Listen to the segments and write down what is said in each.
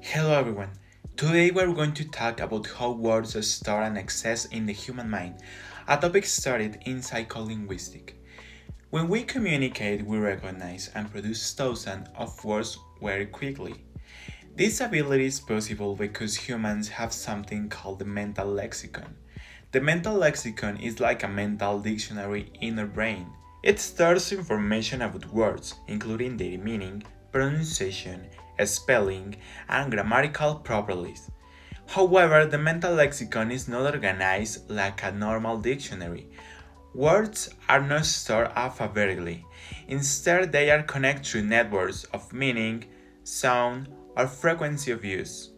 Hello everyone. Today we're going to talk about how words store and exist in the human mind, a topic studied in psycholinguistics. When we communicate, we recognize and produce thousands of words very quickly. This ability is possible because humans have something called the mental lexicon. The mental lexicon is like a mental dictionary in our brain. It stores information about words, including their meaning, pronunciation, spelling, and grammatical properties. However, the mental lexicon is not organized like a normal dictionary. Words are not stored alphabetically. Instead, they are connected through networks of meaning, sound, or frequency of use.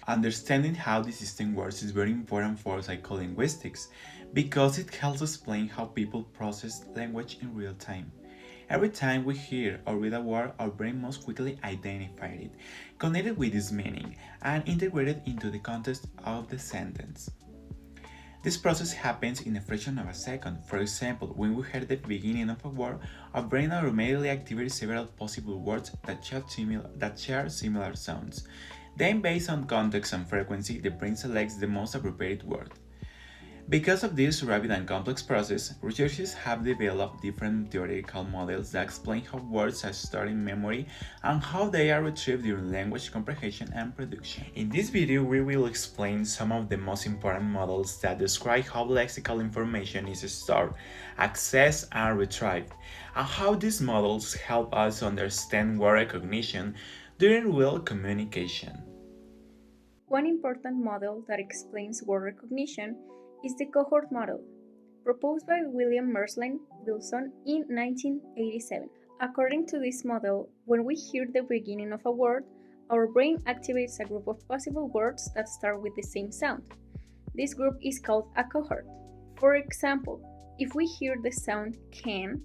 Understanding how the system works is very important for psycholinguistics because it helps explain how people process language in real time. Every time we hear or read a word, our brain most quickly identifies it, connect it with its meaning, and integrate it into the context of the sentence. This process happens in a fraction of a second. For example, when we hear the beginning of a word, our brain automatically activates several possible words that share similar sounds. Then, based on context and frequency, the brain selects the most appropriate word. Because of this rapid and complex process, researchers have developed different theoretical models that explain how words are stored in memory and how they are retrieved during language comprehension and production. In this video, we will explain some of the most important models that describe how lexical information is stored, accessed, and retrieved, and how these models help us understand word recognition during real communication. One important model that explains word recognition is the cohort model, proposed by William Mersenne Wilson in 1987. According to this model, when we hear the beginning of a word, our brain activates a group of possible words that start with the same sound. This group is called a cohort. For example, if we hear the sound can,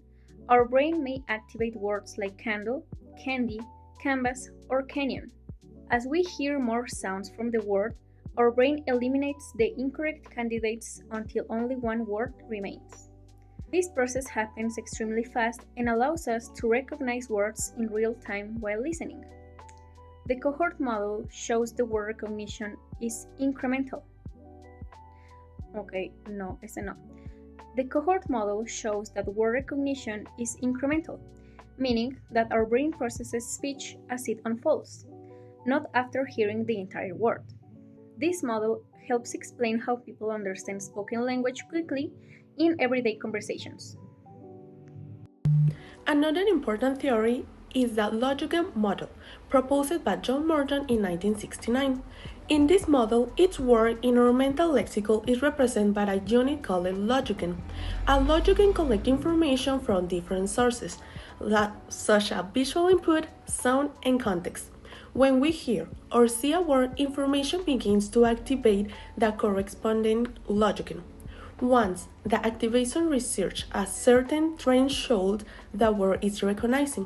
our brain may activate words like candle, candy, canvas, or canyon. As we hear more sounds from the word, our brain eliminates the incorrect candidates until only one word remains. This process happens extremely fast and allows us to recognize words in real time while listening. The cohort model shows the word recognition is incremental. No. The cohort model shows that word recognition is incremental, meaning that our brain processes speech as it unfolds, not after hearing the entire word. This model helps explain how people understand spoken language quickly in everyday conversations. Another important theory is the logical model, proposed by John Morton in 1969. In this model, each word in our mental lexicon is represented by a unit called a logicon. A logicon collects information from different sources, such as visual input, sound, and context. When we hear or see a word, information begins to activate the corresponding logicon. Once the activation reaches a certain threshold, the word is recognizing.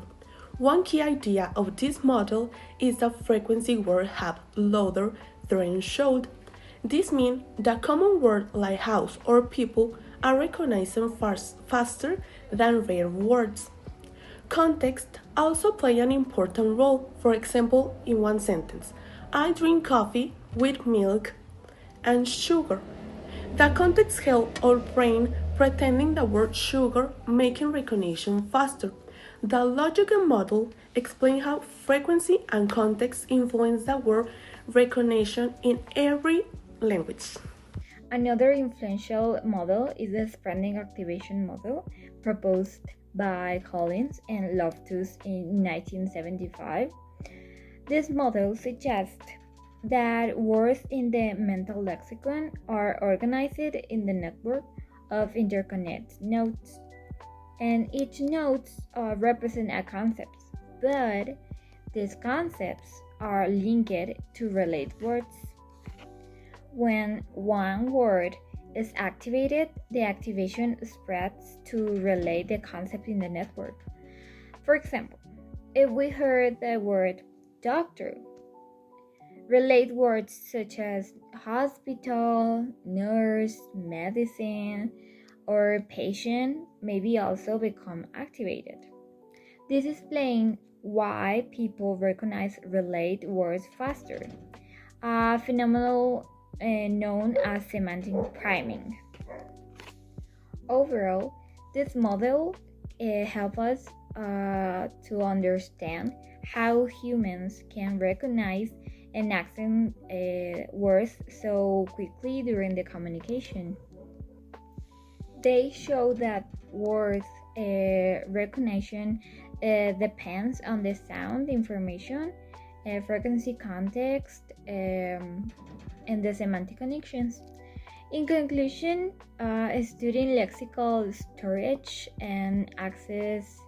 One key idea of this model is that frequency words have lower threshold. This means that common words like house or people are recognized faster than rare words. Context also plays an important role. For example, in one sentence, I drink coffee with milk and sugar. The context helps our brain pretending the word sugar, making recognition faster. The logical model explains how frequency and context influence the word recognition in every language. Another influential model is the spreading activation model proposed by Collins and Loftus in 1975. This model suggests that words in the mental lexicon are organized in the network of interconnected nodes, and each node represents a concept, but these concepts are linked to related words. When one word is activated, the activation spreads to relate the concept in the network. For example, if we heard the word doctor, relate words such as hospital, nurse, medicine, or patient maybe also become activated. This explains why people recognize relate words faster, a phenomenon known as semantic priming. Overall, this model helps us to understand how humans can recognize and accent words so quickly during the communication. They show that words recognition depends on the sound information, frequency, context, and the semantic connections. In conclusion, studying lexical storage and access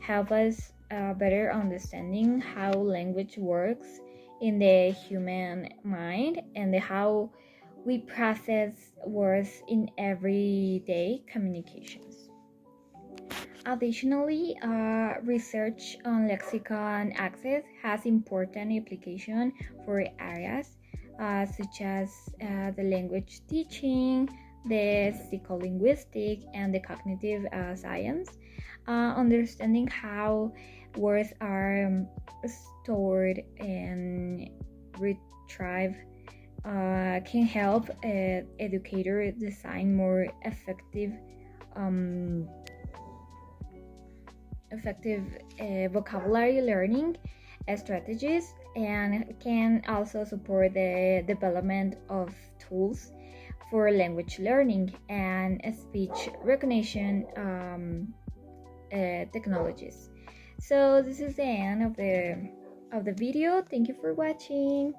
help us better understanding how language works in the human mind and how we process words in everyday communications. Additionally, research on lexicon access has important application for areas such as the language teaching, the psycholinguistic, and the cognitive science. Understanding how words are stored and retrieved can help educators design more effective vocabulary learning strategies, and can also support the development of tools for language learning and speech recognition technologies. So this is the end of the video. Thank you for watching.